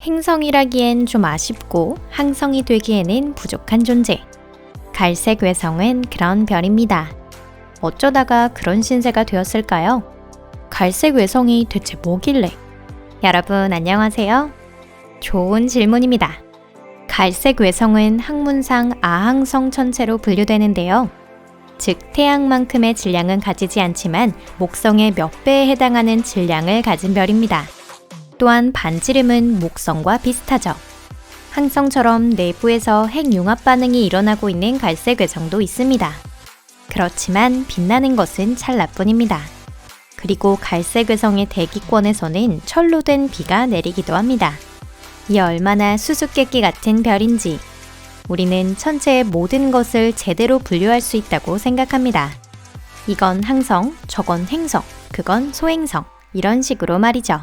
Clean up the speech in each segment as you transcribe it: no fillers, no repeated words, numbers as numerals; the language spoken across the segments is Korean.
행성이라기엔 좀 아쉽고 항성이 되기에는 부족한 존재. 갈색 외성은 그런 별입니다. 어쩌다가 그런 신세가 되었을까요? 갈색 외성이 대체 뭐길래? 여러분 안녕하세요. 좋은 질문입니다. 갈색 외성은 학문상 아항성 천체로 분류되는데요. 즉 태양만큼의 질량은 가지지 않지만 목성의 몇 배에 해당하는 질량을 가진 별입니다. 또한 반지름은 목성과 비슷하죠. 항성처럼 내부에서 핵융합 반응이 일어나고 있는 갈색 외성도 있습니다. 그렇지만 빛나는 것은 찰나뿐입니다. 그리고 갈색 외성의 대기권에서는 철로 된 비가 내리기도 합니다. 이 얼마나 수수께끼 같은 별인지 우리는 천체의 모든 것을 제대로 분류할 수 있다고 생각합니다. 이건 항성, 저건 행성, 그건 소행성 이런 식으로 말이죠.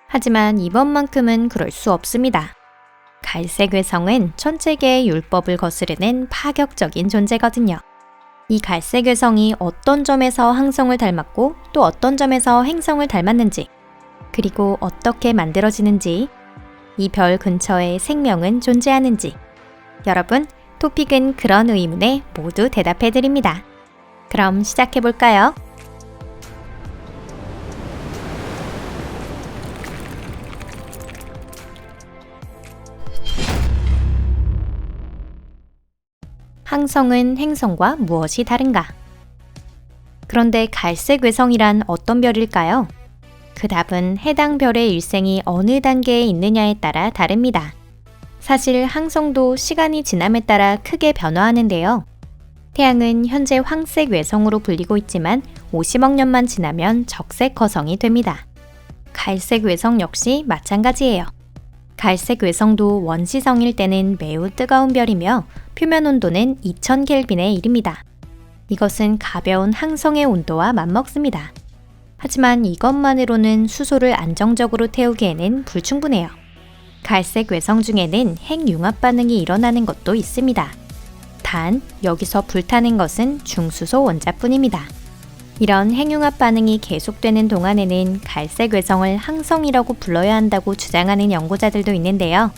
하지만 이번만큼은 그럴 수 없습니다. 갈색 외성은 천체계의 율법을 거스르는 파격적인 존재거든요. 이 갈색 외성이 어떤 점에서 항성을 닮았고 또 어떤 점에서 행성을 닮았는지, 그리고 어떻게 만들어지는지, 이 별 근처에 생명은 존재하는지, 여러분, 토픽은 그런 의문에 모두 대답해드립니다. 그럼 시작해볼까요? 항성은 행성과 무엇이 다른가? 그런데 갈색 외성이란 어떤 별일까요? 그 답은 해당 별의 일생이 어느 단계에 있느냐에 따라 다릅니다. 사실 항성도 시간이 지남에 따라 크게 변화하는데요. 태양은 현재 황색 외성으로 불리고 있지만 50억 년만 지나면 적색 거성이 됩니다. 갈색 외성 역시 마찬가지예요. 갈색 외성도 원시성일 때는 매우 뜨거운 별이며 표면 온도는 2000켈빈에 이릅니다. 이것은 가벼운 항성의 온도와 맞먹습니다. 하지만 이것만으로는 수소를 안정적으로 태우기에는 불충분해요. 갈색 외성 중에는 핵융합 반응이 일어나는 것도 있습니다. 단, 여기서 불타는 것은 중수소 원자뿐입니다. 이런 핵융합 반응이 계속되는 동안에는 갈색 외성을 항성이라고 불러야 한다고 주장하는 연구자들도 있는데요.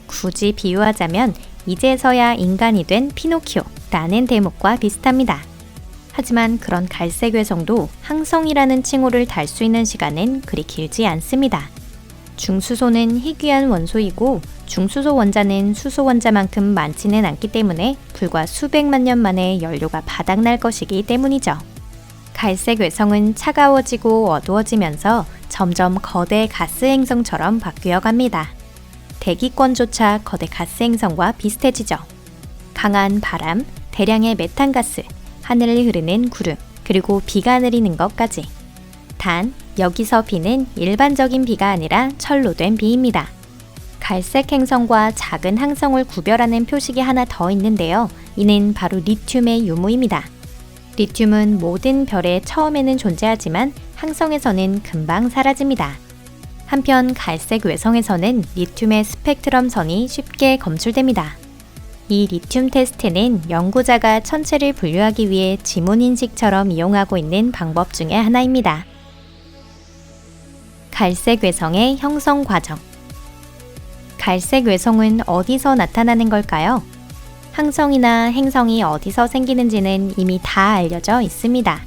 굳이 비유하자면 이제서야 인간이 된 피노키오라는 대목과 비슷합니다. 하지만 그런 갈색 외성도 항성이라는 칭호를 달 수 있는 시간은 그리 길지 않습니다. 중수소는 희귀한 원소이고 중수소 원자는 수소 원자만큼 많지는 않기 때문에 불과 수백만 년 만에 연료가 바닥날 것이기 때문이죠. 갈색 외성은 차가워지고 어두워지면서 점점 거대 가스 행성처럼 바뀌어 갑니다. 대기권조차 거대 가스 행성과 비슷해지죠. 강한 바람, 대량의 메탄가스, 하늘을 흐르는 구름, 그리고 비가 내리는 것까지. 단, 여기서 비는 일반적인 비가 아니라 철로 된 비입니다. 갈색 행성과 작은 항성을 구별하는 표식이 하나 더 있는데요. 이는 바로 리튬의 유무입니다. 리튬은 모든 별에 처음에는 존재하지만 항성에서는 금방 사라집니다. 한편 갈색 외성에서는 리튬의 스펙트럼 선이 쉽게 검출됩니다. 이 리튬 테스트는 연구자가 천체를 분류하기 위해 지문인식처럼 이용하고 있는 방법 중에 하나입니다. 갈색 외성의 형성 과정. 갈색 외성은 어디서 나타나는 걸까요? 항성이나 행성이 어디서 생기는지는 이미 다 알려져 있습니다.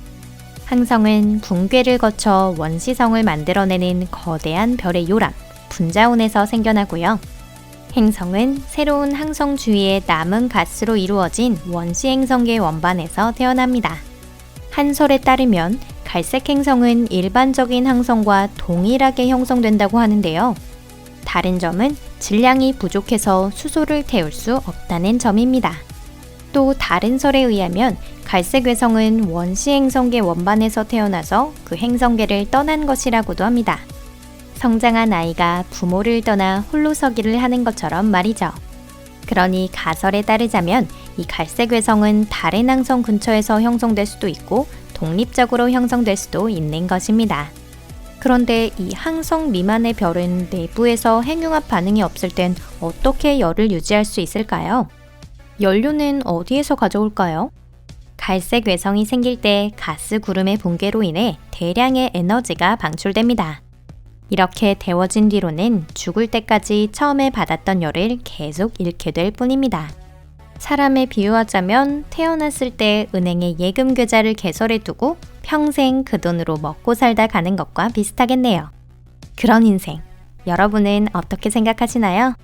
항성은 붕괴를 거쳐 원시성을 만들어내는 거대한 별의 요람, 분자운에서 생겨나고요. 행성은 새로운 항성 주위의 남은 가스로 이루어진 원시 행성계 원반에서 태어납니다. 한 설에 따르면 갈색 행성은 일반적인 항성과 동일하게 형성된다고 하는데요. 다른 점은 질량이 부족해서 수소를 태울 수 없다는 점입니다. 또 다른 설에 의하면 갈색 외성은 원시 행성계 원반에서 태어나서 그 행성계를 떠난 것이라고도 합니다. 성장한 아이가 부모를 떠나 홀로 서기를 하는 것처럼 말이죠. 그러니 가설에 따르자면 이 갈색 외성은 다른 항성 근처에서 형성될 수도 있고 독립적으로 형성될 수도 있는 것입니다. 그런데 이 항성 미만의 별은 내부에서 핵융합 반응이 없을 땐 어떻게 열을 유지할 수 있을까요? 연료는 어디에서 가져올까요? 갈색 외성이 생길 때 가스 구름의 붕괴로 인해 대량의 에너지가 방출됩니다. 이렇게 데워진 뒤로는 죽을 때까지 처음에 받았던 열을 계속 잃게 될 뿐입니다. 사람에 비유하자면 태어났을 때 은행에 예금 계좌를 개설해 두고 평생 그 돈으로 먹고 살다 가는 것과 비슷하겠네요. 그런 인생, 여러분은 어떻게 생각하시나요?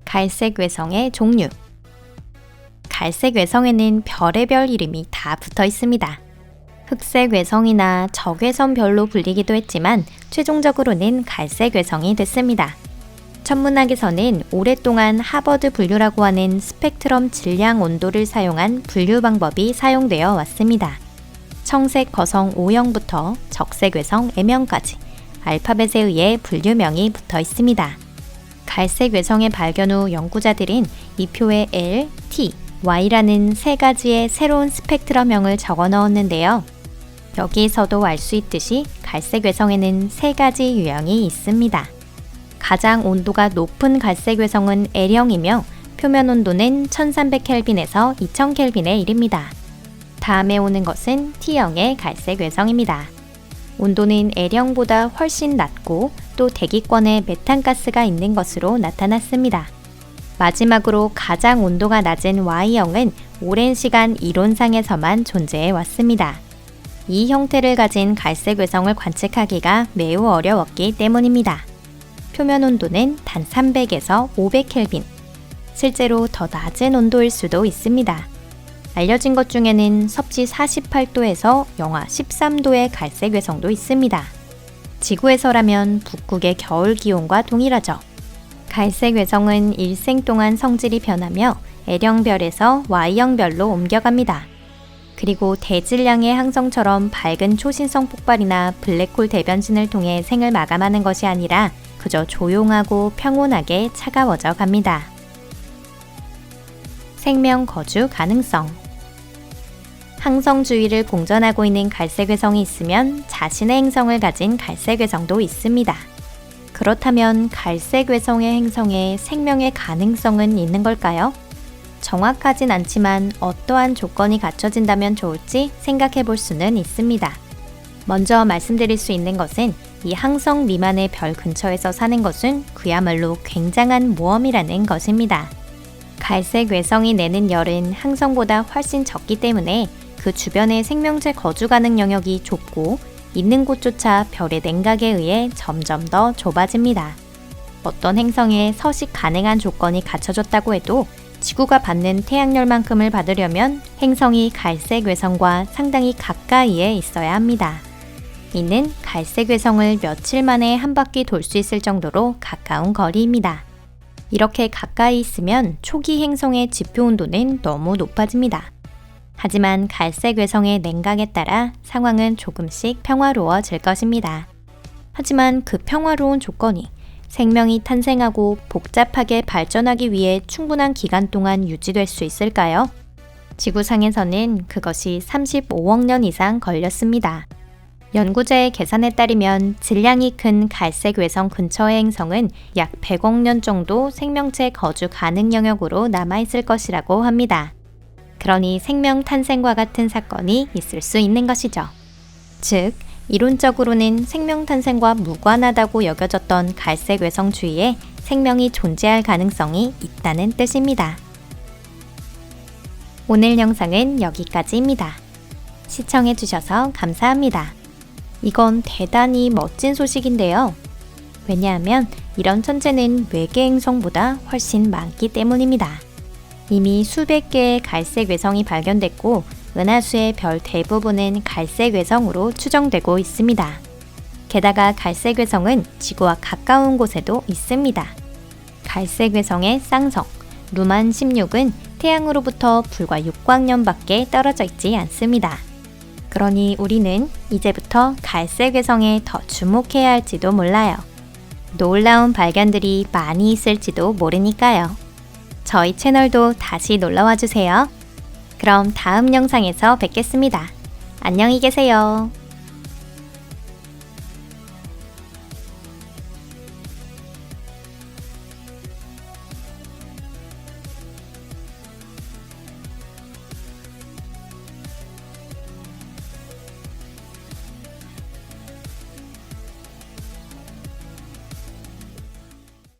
갈색 외성의 종류. 갈색 외성에는 별의별 이름이 다 붙어 있습니다. 흑색 외성이나 적외선별로 불리기도 했지만 최종적으로는 갈색 외성이 됐습니다. 천문학에서는 오랫동안 하버드 분류라고 하는 스펙트럼 질량 온도를 사용한 분류 방법이 사용되어 왔습니다. 청색 거성 O형부터 적색 외성 M형까지 알파벳에 의해 분류명이 붙어 있습니다. 갈색 외성의 발견 후 연구자들은 이 표에 L, T, Y라는 세 가지의 새로운 스펙트럼형을 적어 넣었는데요. 여기에서도 알 수 있듯이 갈색 외성에는 세 가지 유형이 있습니다. 가장 온도가 높은 갈색 외성은 L형이며 표면 온도는 1300켈빈에서 2000켈빈에 이릅니다. 다음에 오는 것은 T형의 갈색 외성입니다. 온도는 L형보다 훨씬 낮고 또 대기권에 메탄가스가 있는 것으로 나타났습니다. 마지막으로 가장 온도가 낮은 Y형은 오랜 시간 이론상에서만 존재해 왔습니다. 이 형태를 가진 갈색 외성을 관측하기가 매우 어려웠기 때문입니다. 표면 온도는 단 300에서 500켈빈, 실제로 더 낮은 온도일 수도 있습니다. 알려진 것 중에는 섭씨 48도에서 영하 13도의 갈색 외성도 있습니다. 지구에서라면 북극의 겨울 기온과 동일하죠. 갈색 외성은 일생 동안 성질이 변하며 L형별에서 Y형별로 옮겨갑니다. 그리고 대질량의 항성처럼 밝은 초신성 폭발이나 블랙홀 대변신을 통해 생을 마감하는 것이 아니라 그저 조용하고 평온하게 차가워져 갑니다. 생명 거주 가능성. 항성 주위를 공전하고 있는 갈색 외성이 있으면 자신의 행성을 가진 갈색 외성도 있습니다. 그렇다면 갈색 외성의 행성에 생명의 가능성은 있는 걸까요? 정확하진 않지만 어떠한 조건이 갖춰진다면 좋을지 생각해 볼 수는 있습니다. 먼저 말씀드릴 수 있는 것은 이 항성 미만의 별 근처에서 사는 것은 그야말로 굉장한 모험이라는 것입니다. 갈색 외성이 내는 열은 항성보다 훨씬 적기 때문에 그 주변의 생명체 거주 가능 영역이 좁고 있는 곳조차 별의 냉각에 의해 점점 더 좁아집니다. 어떤 행성에 서식 가능한 조건이 갖춰졌다고 해도 지구가 받는 태양열만큼을 받으려면 행성이 갈색 외성과 상당히 가까이에 있어야 합니다. 이는 갈색 외성을 며칠 만에 한 바퀴 돌 수 있을 정도로 가까운 거리입니다. 이렇게 가까이 있으면 초기 행성의 지표 온도는 너무 높아집니다. 하지만 갈색 외성의 냉각에 따라 상황은 조금씩 평화로워질 것입니다. 하지만 그 평화로운 조건이 생명이 탄생하고 복잡하게 발전하기 위해 충분한 기간 동안 유지될 수 있을까요? 지구상에서는 그것이 35억 년 이상 걸렸습니다. 연구자의 계산에 따르면 질량이 큰 갈색 외성 근처의 행성은 약 100억 년 정도 생명체 거주 가능 영역으로 남아있을 것이라고 합니다. 그러니 생명 탄생과 같은 사건이 있을 수 있는 것이죠. 즉, 이론적으로는 생명 탄생과 무관하다고 여겨졌던 갈색 외성 주위에 생명이 존재할 가능성이 있다는 뜻입니다. 오늘 영상은 여기까지입니다. 시청해주셔서 감사합니다. 이건 대단히 멋진 소식인데요. 왜냐하면 이런 천체는 외계 행성보다 훨씬 많기 때문입니다. 이미 수백 개의 갈색 외성이 발견됐고 은하수의 별 대부분은 갈색 외성으로 추정되고 있습니다. 게다가 갈색 외성은 지구와 가까운 곳에도 있습니다. 갈색 외성의 쌍성, 루만 16은 태양으로부터 불과 6광년밖에 떨어져 있지 않습니다. 그러니 우리는 이제부터 갈색 외성에 더 주목해야 할지도 몰라요. 놀라운 발견들이 많이 있을지도 모르니까요. 저희 채널도 다시 놀러와 주세요. 그럼 다음 영상에서 뵙겠습니다. 안녕히 계세요.